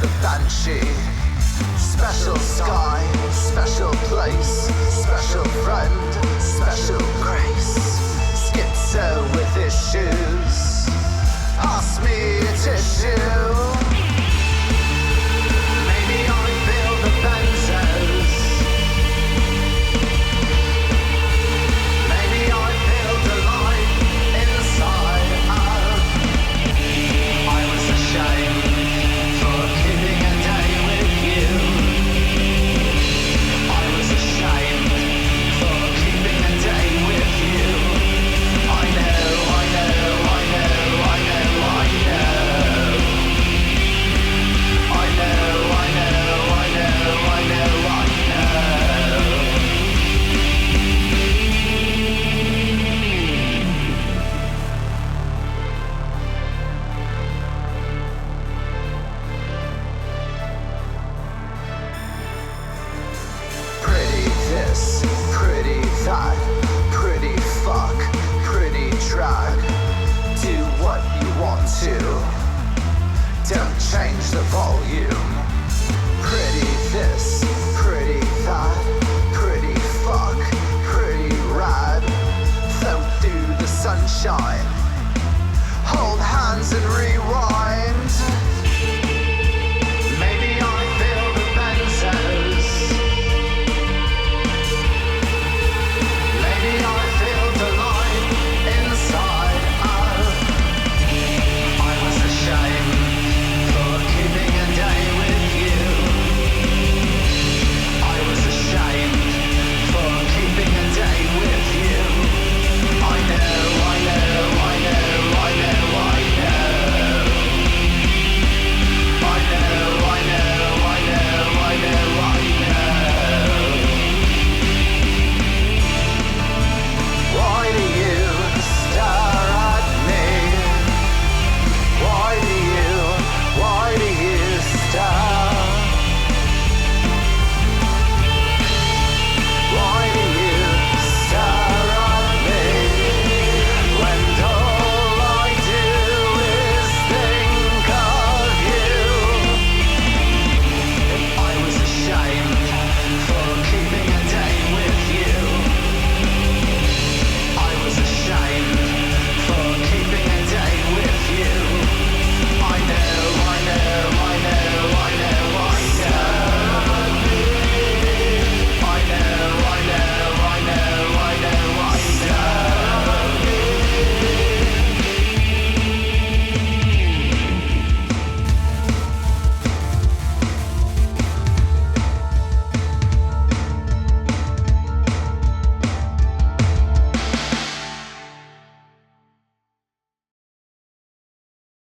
the banshee. Special sky, special place, special friend, special grace. Schizo with issues, pass me a tissue. Maybe I feel the benzos. Maybe I feel delight inside out. I was ashamed for keeping a day with you. I was ashamed for keeping a day with you. I know, I know, I know, I know, I know. I know, I know, I know, I know, I know. Pretty this, pretty that, pretty fuck, pretty drag. Do what you want to, don't change the volume. Pretty this, pretty that, pretty fuck, pretty rad. Float through the sunshine, hold hands and rewind.